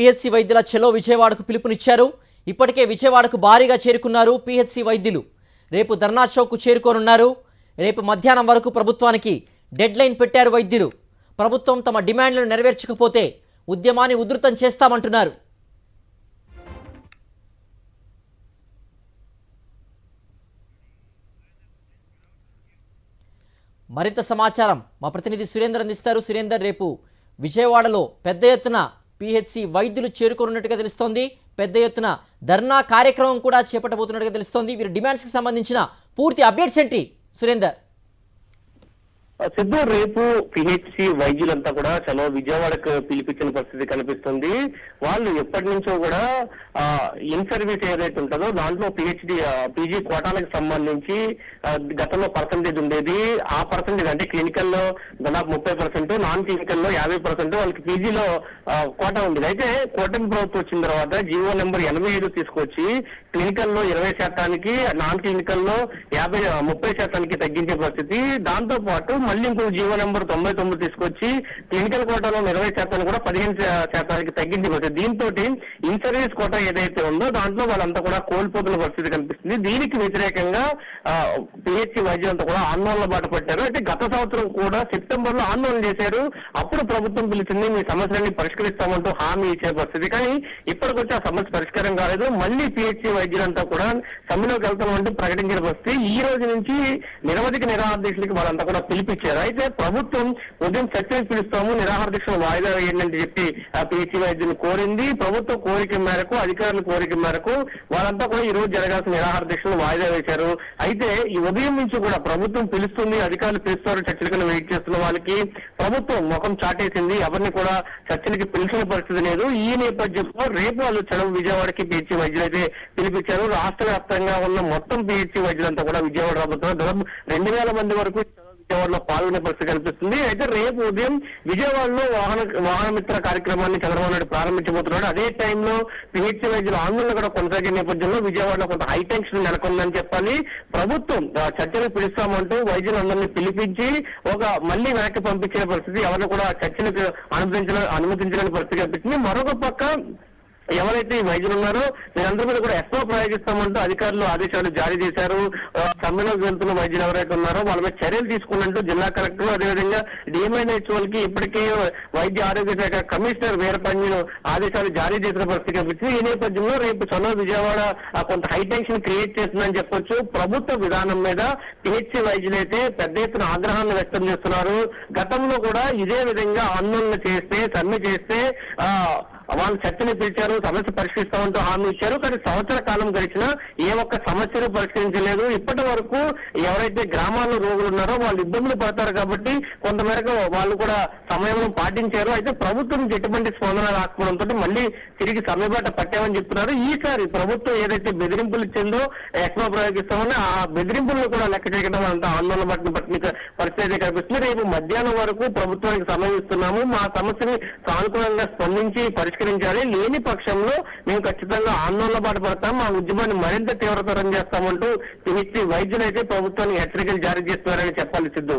PHC వైద్యుల చెలో విజయవాడకు పిలుపునిచ్చారు. ఇప్పటికే విజయవాడకు భారీగా చేరుకున్నారు పిహెచ్సి వైద్యులు. రేపు ధర్నా చౌక్ చేరుకోనున్నారు. రేపు మధ్యాహ్నం వరకు ప్రభుత్వానికి డెడ్ లైన్ పెట్టారు వైద్యులు. ప్రభుత్వం తమ డిమాండ్లను నెరవేర్చకపోతే ఉద్యమాన్ని ఉధృతం చేస్తామంటున్నారు. మరింత సమాచారం మా ప్రతినిధి సురేందర్ అందిస్తారు. సురేందర్, రేపు విజయవాడలో పెద్ద ఎత్తున పిహెచ్సి వైద్యులు చేరుకోనున్నట్టుగా తెలుస్తోంది. పెద్ద ఎత్తున ధర్నా కార్యక్రమం కూడా చేపట్టబోతున్నట్టుగా తెలుస్తోంది. వీరి డిమాండ్స్కి సంబంధించిన పూర్తి అప్డేట్స్ ఏంటి సురేందర్? సిద్ధు, రేపు పిహెచ్సి వైద్యులంతా కూడా చలో విజయవాడకు పిలిపించిన పరిస్థితి కనిపిస్తుంది. వాళ్ళు ఎప్పటి నుంచో కూడా ఇన్ సర్వీస్ ఏదైతే ఉంటుందో దాంట్లో పీజీ కోటాలకు సంబంధించి గతంలో పర్సంటేజ్ ఉండేది. ఆ పర్సంటేజ్ అంటే క్లినికల్ లో దాదాపు 30%, నాన్ క్లినికల్ లో 50% వాళ్ళకి పీజీలో కోటా ఉండేది. అయితే కూటమి ప్రభుత్వం వచ్చిన తర్వాత జీవో నెంబర్ 85 తీసుకొచ్చి క్లినికల్ లో 20%, నాన్ క్లినికల్ లో 30% తగ్గించే పరిస్థితి. దాంతో పాటు మళ్ళీ ఇంకో జీవో నెంబర్ 99 తీసుకొచ్చి క్లినికల్ కోటాలో 20% కూడా 15% తగ్గించే పరిస్థితి. దీంతో ఇన్ సర్వీస్ కోటా ఏదైతే ఉందో దాంట్లో వాళ్ళంతా కూడా కోల్పోతున్న పరిస్థితి కనిపిస్తుంది. దీనికి వ్యతిరేకంగా పిహెచ్సి వైద్యులంతా కూడా ఆందోళన బాట పట్టారు. అయితే గత సంవత్సరం కూడా సెప్టెంబర్ లో ఆందోళన చేశారు. అప్పుడు ప్రభుత్వం పిలిచింది, మీ సమస్యలన్నీ పరిష్కరిస్తామంటూ హామీ ఇచ్చే పరిస్థితి. కానీ ఇప్పటికొచ్చి ఆ సమస్య పరిష్కారం కాలేదు. మళ్ళీ పిహెచ్సి వైద్యులంతా కూడా సమ్మెలోకి వెళ్తామంటూ ప్రకటించిన పరిస్థితి. ఈ రోజు నుంచి నిరవధిక నిరాహార దీక్షలకు వాళ్ళంతా కూడా పిలిపించారు. అయితే ప్రభుత్వం ఉదయం చర్చలు పిలుస్తాము, నిరాహార దీక్షను వాయిదా వేయండి అని చెప్పి పిహెచ్సి వైద్యులు కోరింది. ప్రభుత్వ కోరిక మేరకు, అధికారుల కోరిక మేరకు వాళ్ళంతా కూడా ఈ రోజు జరగాల్సిన నిరాహార దీక్షను వాయిదా వేశారు. అయితే ఈ ఉదయం నుంచి కూడా ప్రభుత్వం పిలుస్తుంది, అధికారులు పిలుస్తారు, చర్చలకు వెయిట్ చేస్తున్న వాళ్ళకి ప్రభుత్వం ముఖం చాటేసింది. ఎవరిని కూడా చర్చలకి పిలిచిన పరిస్థితి లేదు. ఈ నేపథ్యంలో రేపు వాళ్ళు చదువు విజయవాడకి పిహెచ్సి వైద్యులు అయితే పిలిపించారు. రాష్ట్ర వ్యాప్తంగా ఉన్న మొత్తం పిహెచ్సి వైద్యులంతా కూడా విజయవాడ రాబోతున్నారు. దాదాపు 2000 మంది వరకు విజయవాడలో పాల్గొనే పరిస్థితి కనిపిస్తుంది. అయితే రేపు ఉదయం విజయవాడలో వాహన మిత్ర కార్యక్రమాన్ని చంద్రబాబు నాయుడు ప్రారంభించబోతున్నాడు. అదే టైంలో పిహెచ్సి వైద్యుల ఆందోళన కూడా కొనసాగే నేపథ్యంలో విజయవాడలో కొంత హైటెన్షన్ నెలకొందని చెప్పాలి. ప్రభుత్వం చర్చలకు పిలుస్తామంటూ వైద్యులందరినీ పిలిపించి మళ్ళీ వెనక్కి పంపించిన పరిస్థితి, ఎవరిని కూడా చర్చలకు అనుమతించలేని పరిస్థితి కనిపిస్తుంది. మరొక పక్క ఎవరైతే ఈ వైద్యులు ఉన్నారో వీరందరూ మీద కూడా ఎక్కువ ప్రయోగిస్తామంటూ అధికారులు ఆదేశాలు జారీ చేశారు. సమ్మెలోకి వెళ్తున్న వైద్యులు ఎవరైతే ఉన్నారో వాళ్ళ మీద చర్యలు తీసుకున్నట్టు జిల్లా కలెక్టర్, అదేవిధంగా డిఎంఐహెచ్ఓలకి ఇప్పటికే వైద్య ఆరోగ్య శాఖ కమిషనర్ వీరపంజను ఆదేశాలు జారీ చేసిన పరిస్థితి కనిపిస్తుంది. ఈ నేపథ్యంలో రేపు చలో విజయవాడ కొంత హైటెన్షన్ క్రియేట్ చేస్తుందని చెప్పొచ్చు. ప్రభుత్వ విధానం మీద పిహెచ్సి వైద్యులైతే పెద్ద ఎత్తున ఆగ్రహాన్ని వ్యక్తం చేస్తున్నారు. గతంలో కూడా ఇదే విధంగా ఆందోళన చేస్తే, సమ్మె చేస్తే వాళ్ళు చర్చలు పిలిచారు, సమస్య పరిష్కరిస్తామంటూ హామీ ఇచ్చారు. కానీ సంవత్సర కాలం గడిచినా ఏ ఒక్క సమస్యను పరిష్కరించలేదు. ఇప్పటి వరకు ఎవరైతే గ్రామాల్లో రోగులు ఉన్నారో వాళ్ళు ఇబ్బందులు పడతారు కాబట్టి కొంతమేరకు వాళ్ళు కూడా సమయంలో పాటించారు. అయితే ప్రభుత్వం ఎటువంటి స్పందన రాకపోవడంతో మళ్ళీ తిరిగి సమ్మెబాట పట్టామని చెప్తున్నారు. ఈసారి ప్రభుత్వం ఏదైతే బెదిరింపులు ఇచ్చిందో ఎక్కువ ప్రయోగిస్తామని ఆ బెదిరింపులను కూడా లెక్క చేయడం అంతా ఆందోళన పట్టిన పరిస్థితి కనిపిస్తుంది. రేపు మధ్యాహ్నం వరకు ప్రభుత్వానికి సమయం ఇస్తున్నాము, మా సమస్యని సానుకూలంగా స్పందించి పరిష్కరించాలి, లేని పక్షంలో మేము ఖచ్చితంగా ఆందోళన బాట పడతాం, మా ఉద్యమాన్ని మరింత తీవ్రతరం చేస్తామంటూ పిహెచ్సి వైద్యులు అయితే ప్రభుత్వానికి హెచ్చరికలు జారీ చేస్తున్నారని చెప్పాలి సిద్ధు.